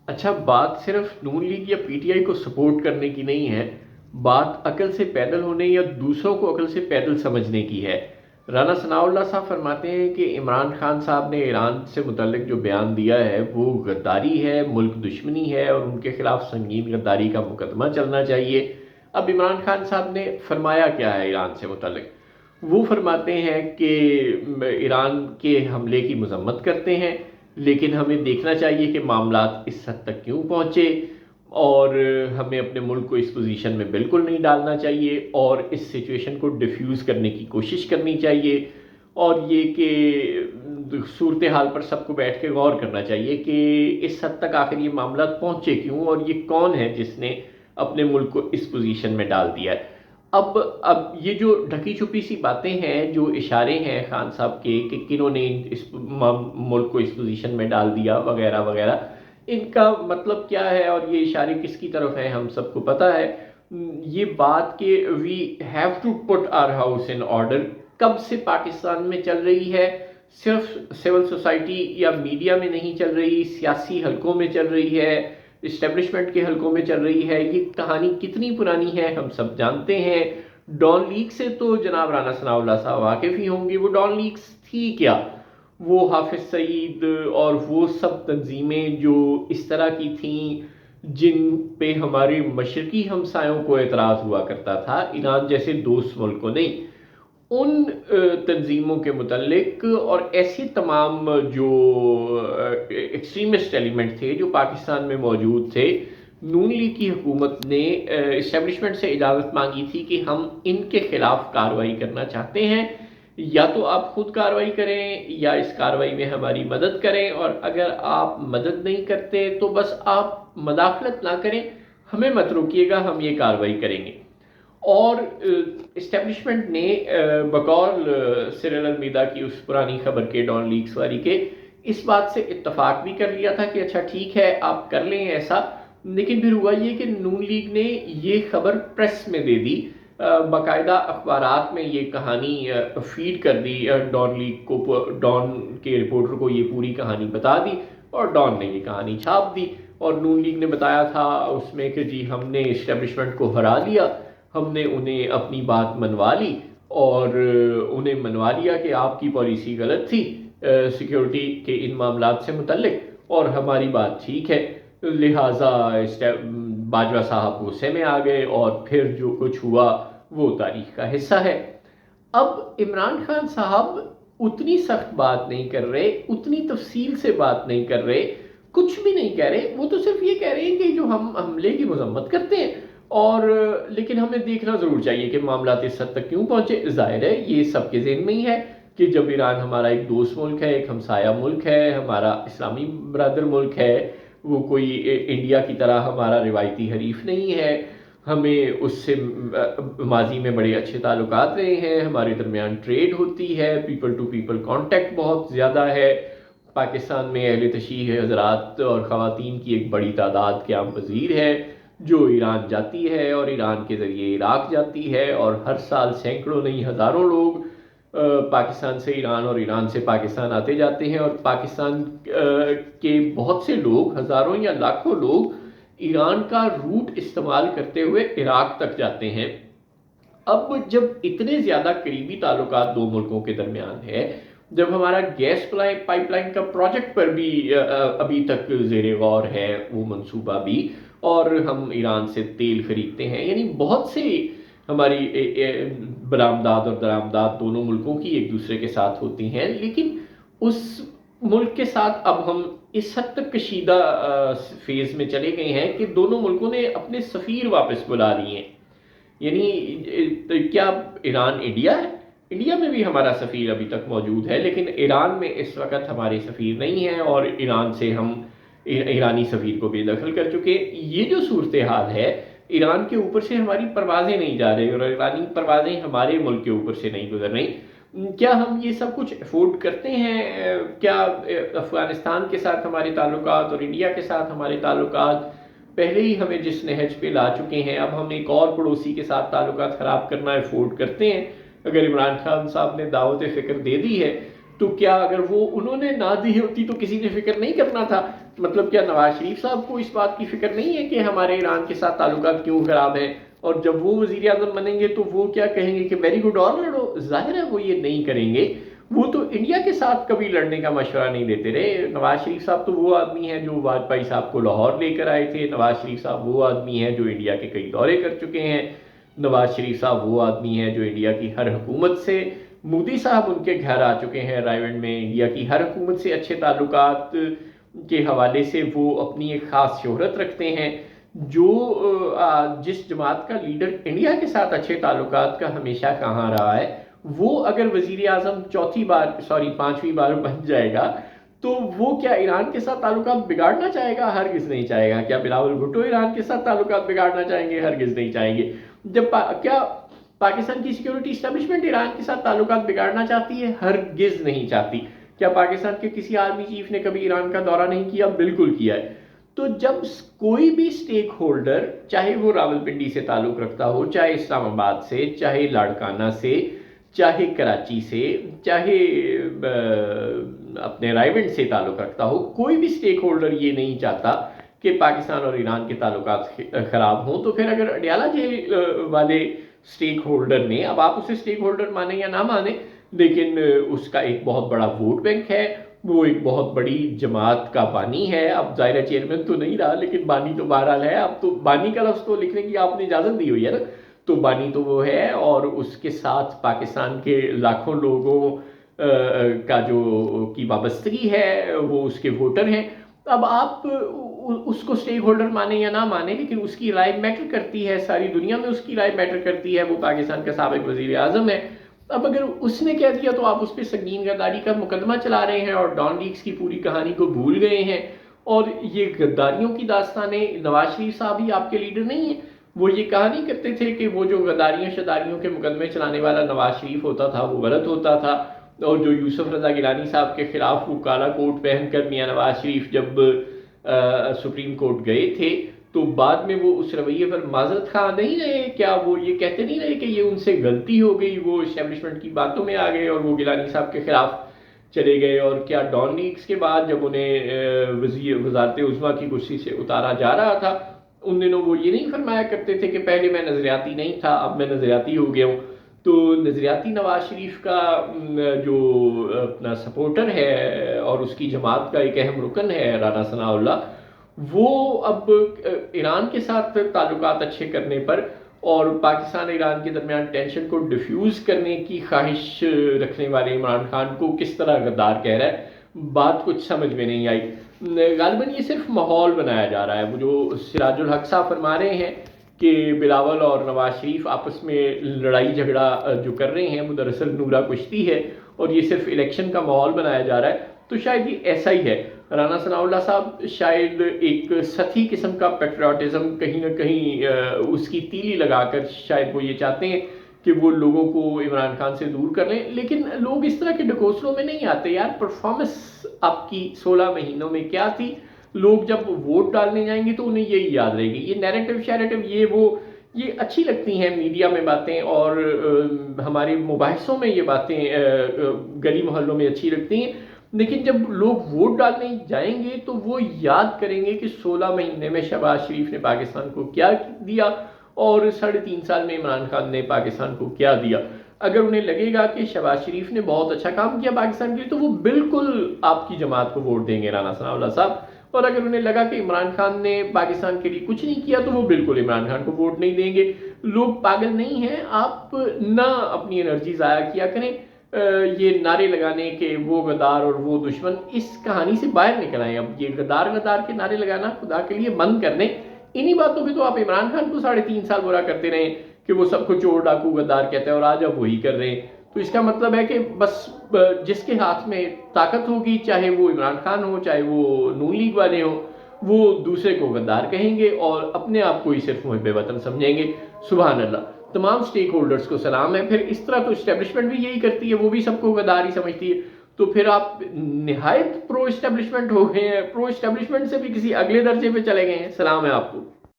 اچھا، بات صرف نون لیگ یا پی ٹی آئی کو سپورٹ کرنے کی نہیں ہے، بات عقل سے پیدل ہونے یا دوسروں کو عقل سے پیدل سمجھنے کی ہے۔ رانا ثناء اللہ صاحب فرماتے ہیں کہ عمران خان صاحب نے ایران سے متعلق جو بیان دیا ہے وہ غداری ہے، ملک دشمنی ہے اور ان کے خلاف سنگین غداری کا مقدمہ چلنا چاہیے۔ اب عمران خان صاحب نے فرمایا کیا ہے ایران سے متعلق؟ وہ فرماتے ہیں کہ ایران کے حملے کی مذمت کرتے ہیں، لیکن ہمیں دیکھنا چاہیے کہ معاملات اس حد تک کیوں پہنچے، اور ہمیں اپنے ملک کو اس پوزیشن میں بالکل نہیں ڈالنا چاہیے اور اس سچویشن کو ڈیفیوز کرنے کی کوشش کرنی چاہیے، اور یہ کہ صورتحال پر سب کو بیٹھ کے غور کرنا چاہیے کہ اس حد تک آخر یہ معاملات پہنچے کیوں اور یہ کون ہے جس نے اپنے ملک کو اس پوزیشن میں ڈال دیا ہے۔ اب یہ جو ڈھکی چھپی سی باتیں ہیں، جو اشارے ہیں خان صاحب کے کہ کنہوں نے اس ملک کو اس پوزیشن میں ڈال دیا وغیرہ وغیرہ، ان کا مطلب کیا ہے اور یہ اشارے کس کی طرف ہیں ہم سب کو پتہ ہے۔ یہ بات کہ we have to put our house in order کب سے پاکستان میں چل رہی ہے، صرف سول سوسائٹی یا میڈیا میں نہیں چل رہی، سیاسی حلقوں میں چل رہی ہے، اسٹیبلشمنٹ کے حلقوں میں چل رہی ہے۔ یہ کہانی کتنی پرانی ہے ہم سب جانتے ہیں۔ ڈان لیگ سے تو جناب رانا ثناء اللہ صاحب واقف ہی ہوں گے۔ وہ ڈان لیگز تھی کیا؟ وہ حافظ سعید اور وہ سب تنظیمیں جو اس طرح کی تھیں جن پہ ہمارے مشرقی ہمسایوں کو اعتراض ہوا کرتا تھا، ایران جیسے دوست ملک کو نہیں، ان تنظیموں کے متعلق اور ایسے تمام جو ایکسٹریمسٹ ایلیمنٹ تھے جو پاکستان میں موجود تھے، نون لیگ کی حکومت نے اسٹیبلشمنٹ سے اجازت مانگی تھی کہ ہم ان کے خلاف کارروائی کرنا چاہتے ہیں، یا تو آپ خود کارروائی کریں یا اس کارروائی میں ہماری مدد کریں، اور اگر آپ مدد نہیں کرتے تو بس آپ مداخلت نہ کریں، ہمیں مت روکیے گا، ہم یہ کارروائی کریں گے۔ اور اسٹیبلشمنٹ نے بقول سیرل المیدا کی اس پرانی خبر کے ڈان لیگز والی کے اس بات سے اتفاق بھی کر لیا تھا کہ اچھا ٹھیک ہے آپ کر لیں ایسا، لیکن پھر ہوا یہ کہ نون لیگ نے یہ خبر پریس میں دے دی، باقاعدہ اخبارات میں یہ کہانی فیڈ کر دی، ڈان لیگ کو، ڈان کے رپورٹر کو یہ پوری کہانی بتا دی اور ڈان نے یہ کہانی چھاپ دی، اور نون لیگ نے بتایا تھا اس میں کہ جی ہم نے اسٹیبلشمنٹ کو ہرا لیا، ہم نے انہیں اپنی بات منوا لی اور انہیں منوا لیا کہ آپ کی پالیسی غلط تھی سیکیورٹی کے ان معاملات سے متعلق اور ہماری بات ٹھیک ہے، لہٰذا باجوہ صاحب غصے میں آ گئے اور پھر جو کچھ ہوا وہ تاریخ کا حصہ ہے۔ اب عمران خان صاحب اتنی سخت بات نہیں کر رہے، اتنی تفصیل سے بات نہیں کر رہے، کچھ بھی نہیں کہہ رہے، وہ تو صرف یہ کہہ رہے ہیں کہ جو ہم حملے کی مذمت کرتے ہیں، اور لیکن ہمیں دیکھنا ضرور چاہیے کہ معاملات اس حد تک کیوں پہنچے۔ ظاہر ہے یہ سب کے ذہن میں ہی ہے کہ جب ایران ہمارا ایک دوست ملک ہے، ایک ہمسایہ ملک ہے، ہمارا اسلامی برادر ملک ہے، وہ کوئی انڈیا کی طرح ہمارا روایتی حریف نہیں ہے، ہمیں اس سے ماضی میں بڑے اچھے تعلقات رہے ہیں، ہمارے درمیان ٹریڈ ہوتی ہے، پیپل ٹو پیپل کانٹیکٹ بہت زیادہ ہے، پاکستان میں اہل تشیع حضرات اور خواتین کی ایک بڑی تعداد قیام پذیر ہے جو ایران جاتی ہے اور ایران کے ذریعے عراق جاتی ہے، اور ہر سال سینکڑوں نہیں ہزاروں لوگ پاکستان سے ایران اور ایران سے پاکستان آتے جاتے ہیں، اور پاکستان کے بہت سے لوگ، ہزاروں یا لاکھوں لوگ ایران کا روٹ استعمال کرتے ہوئے عراق تک جاتے ہیں۔ اب جب اتنے زیادہ قریبی تعلقات دو ملکوں کے درمیان ہے، جب ہمارا گیس پائپ لائن کا پروجیکٹ پر بھی ابھی تک زیر غور ہے وہ منصوبہ بھی، اور ہم ایران سے تیل خریدتے ہیں، یعنی بہت سے ہماری برآمدات اور درآمدات دونوں ملکوں کی ایک دوسرے کے ساتھ ہوتی ہیں، لیکن اس ملک کے ساتھ اب ہم اس حد تک کشیدہ فیز میں چلے گئے ہیں کہ دونوں ملکوں نے اپنے سفیر واپس بلا لیے ہیں۔ یعنی کیا ایران انڈیا ہے؟ انڈیا میں بھی ہمارا سفیر ابھی تک موجود ہے، لیکن ایران میں اس وقت ہمارے سفیر نہیں ہیں اور ایران سے ہم ایرانی سفیر کو بے دخل کر چکے۔ یہ جو صورتحال ہے، ایران کے اوپر سے ہماری پروازیں نہیں جا رہی اور ایرانی پروازیں ہمارے ملک کے اوپر سے نہیں گزر رہی۔ کیا ہم یہ سب کچھ افورڈ کرتے ہیں؟ کیا افغانستان کے ساتھ ہمارے تعلقات اور انڈیا کے ساتھ ہمارے تعلقات پہلے ہی ہمیں جس نہج پہ لا چکے ہیں، اب ہم ایک اور پڑوسی کے ساتھ تعلقات خراب کرنا افورڈ کرتے ہیں؟ اگر عمران خان صاحب نے دعوت فکر دے دی ہے تو کیا اگر وہ انہوں نے نہ دی ہوتی تو کسی نے فکر نہیں کرنا تھا؟ مطلب کیا نواز شریف صاحب کو اس بات کی فکر نہیں ہے کہ ہمارے ایران کے ساتھ تعلقات کیوں خراب ہیں، اور جب وہ وزیر اعظم بنیں گے تو وہ کیا کہیں گے کہ ویری گڈ اور لڑو؟ ظاہر ہے وہ یہ نہیں کریں گے، وہ تو انڈیا کے ساتھ کبھی لڑنے کا مشورہ نہیں دیتے رہے۔ نواز شریف صاحب تو وہ آدمی ہیں جو واجپئی صاحب کو لاہور لے کر آئے تھے، نواز شریف صاحب وہ آدمی ہیں جو انڈیا کے کئی دورے کر چکے ہیں، نواز شریف صاحب وہ آدمی ہیں جو انڈیا کی ہر حکومت سے، مودی صاحب ان کے گھر آ چکے ہیں رائے میں، انڈیا کی ہر حکومت سے اچھے تعلقات کے حوالے سے وہ اپنی ایک خاص شہرت رکھتے ہیں۔ جو جس جماعت کا لیڈر انڈیا کے ساتھ اچھے تعلقات کا ہمیشہ کہاں رہا ہے، وہ اگر وزیر اعظم پانچویں بار بن جائے گا تو وہ کیا ایران کے ساتھ تعلقات بگاڑنا چاہے گا؟ ہرگز نہیں چاہے گا۔ کیا بلاول بھٹو ایران کے ساتھ تعلقات بگاڑنا چاہیں گے؟ ہرگز نہیں چاہیں گے۔ کیا پاکستان کی سیکیورٹی اسٹیبلشمنٹ ایران کے ساتھ تعلقات بگاڑنا چاہتی ہے؟ ہرگز نہیں چاہتی۔ کیا پاکستان کے کسی آرمی چیف نے کبھی ایران کا دورہ نہیں کیا؟ بالکل کیا ہے۔ تو جب کوئی بھی سٹیک ہولڈر، چاہے وہ راولپنڈی سے تعلق رکھتا ہو، چاہے اسلام آباد سے، چاہے لاڑکانہ سے، چاہے کراچی سے، چاہے اپنے رائے سے تعلق رکھتا ہو، کوئی بھی سٹیک ہولڈر یہ نہیں چاہتا کہ پاکستان اور ایران کے تعلقات خراب ہوں۔ تو پھر اگر اڈیالہ جیل والے سٹیک ہولڈر نے، اب آپ اسے سٹیک ہولڈر مانیں یا نہ مانیں، لیکن اس کا ایک بہت بڑا ووٹ بینک ہے، وہ ایک بہت بڑی جماعت کا بانی ہے۔ اب ظاہرہ چیئرمین تو نہیں رہا، لیکن بانی تو بہرحال ہے۔ اب تو بانی کا لفظ تو لکھنے کی آپ نے اجازت دی ہوئی ہے نا، تو بانی تو وہ ہے، اور اس کے ساتھ پاکستان کے لاکھوں لوگوں کا جو کی وابستگی ہے، وہ اس کے ووٹر ہیں۔ اب آپ اس کو سٹیک ہولڈر مانیں یا نہ مانیں، لیکن اس کی رائے میٹر کرتی ہے، ساری دنیا میں اس کی رائے میٹر کرتی ہے۔ وہ پاکستان کا سابق وزیر اعظم ہے۔ اب اگر اس نے کہہ دیا تو آپ اس پہ سنگین غداری کا مقدمہ چلا رہے ہیں اور ڈان لیکس کی پوری کہانی کو بھول گئے ہیں۔ اور یہ غداریوں کی داستانیں، نواز شریف صاحب ہی آپ کے لیڈر نہیں ہیں۔ وہ یہ کہا نہیں کرتے تھے کہ وہ جو غداریوں شداریوں کے مقدمے چلانے والا نواز شریف ہوتا تھا وہ غلط ہوتا تھا، اور جو یوسف رضا گیلانی صاحب کے خلاف وہ کالا کوٹ پہن کر میاں نواز شریف جب سپریم کورٹ گئے تھے تو بعد میں وہ اس رویے پر معذرت خواہ نہیں رہے؟ کیا وہ یہ کہتے نہیں رہے کہ یہ ان سے غلطی ہو گئی، وہ اسٹیبلشمنٹ کی باتوں میں آ گئے اور وہ گیلانی صاحب کے خلاف چلے گئے؟ اور کیا ڈان لیکس کے بعد جب انہیں وزارت عظمیٰ کی کرسی سے اتارا جا رہا تھا، ان دنوں وہ یہ نہیں فرمایا کرتے تھے کہ پہلے میں نظریاتی نہیں تھا، اب میں نظریاتی ہو گیا ہوں؟ تو نظریاتی نواز شریف کا جو اپنا سپورٹر ہے اور اس کی جماعت کا ایک اہم رکن ہے رانا ثناء اللہ، وہ اب ایران کے ساتھ تعلقات اچھے کرنے پر اور پاکستان ایران کے درمیان ٹینشن کو ڈیفیوز کرنے کی خواہش رکھنے والے عمران خان کو کس طرح غدار کہہ رہا ہے، بات کچھ سمجھ میں نہیں آئی۔ غالباً یہ صرف ماحول بنایا جا رہا ہے۔ وہ جو سراج الحق صاحب فرما رہے ہیں کہ بلاول اور نواز شریف آپس میں لڑائی جھگڑا جو کر رہے ہیں وہ دراصل نورا کشتی ہے اور یہ صرف الیکشن کا ماحول بنایا جا رہا ہے، تو شاید یہ ایسا ہی ہے۔ رانا ثناء اللہ صاحب شاید ایک سطحی قسم کا پیٹریوٹزم کہیں نہ کہیں اس کی تیلی لگا کر شاید وہ یہ چاہتے ہیں کہ وہ لوگوں کو عمران خان سے دور کر لیں، لیکن لوگ اس طرح کے ڈکوسلوں میں نہیں آتے یار۔ پرفارمنس آپ کی 16 مہینوں میں کیا تھی؟ لوگ جب ووٹ ڈالنے جائیں گے تو انہیں یہی یاد رہے گی۔ یہ نیریٹو شیریٹو یہ اچھی لگتی ہیں میڈیا میں باتیں، اور ہمارے مباحثوں میں یہ باتیں گلی محلوں میں اچھی لگتی ہیں، لیکن جب لوگ ووٹ ڈالنے جائیں گے تو وہ یاد کریں گے کہ 16 مہینے میں شہباز شریف نے پاکستان کو کیا دیا اور 3.5 سال میں عمران خان نے پاکستان کو کیا دیا۔ اگر انہیں لگے گا کہ شہباز شریف نے بہت اچھا کام کیا پاکستان کے لیے تو وہ بالکل آپ کی جماعت کو ووٹ دیں گے رانا ثناء اللہ صاحب، اور اگر انہیں لگا کہ عمران خان نے پاکستان کے لیے کچھ نہیں کیا تو وہ بالکل عمران خان کو ووٹ نہیں دیں گے۔ لوگ پاگل نہیں ہیں، آپ نہ اپنی انرجی ضائع کیا کریں یہ نعرے لگانے کے وہ غدار اور وہ دشمن، اس کہانی سے باہر نکل آئیں۔ اب یہ غدار کے نعرے لگانا خدا کے لیے بند کر دیں۔ انہی باتوں پہ تو آپ عمران خان کو 3.5 سال برا کرتے رہے کہ وہ سب کو چور ڈاکو غدار کہتا ہے، اور آج اب وہی کر رہے ہیں۔ تو اس کا مطلب ہے کہ بس جس کے ہاتھ میں طاقت ہوگی، چاہے وہ عمران خان ہو چاہے وہ نون لیگ والے ہوں، وہ دوسرے کو غدار کہیں گے اور اپنے آپ کو ہی صرف محب وطن سمجھیں گے۔ سبحان اللہ۔ تمام سٹیک ہولڈرز کو سلام ہے۔ پھر اس طرح تو اسٹیبلشمنٹ بھی یہی کرتی ہے، وہ بھی سب کو غدار ہی سمجھتی ہے، تو پھر آپ نہایت پرو اسٹیبلشمنٹ ہو گئے ہیں، پرو اسٹیبلشمنٹ سے بھی کسی اگلے درجے پہ چلے گئے ہیں۔ سلام ہے آپ کو۔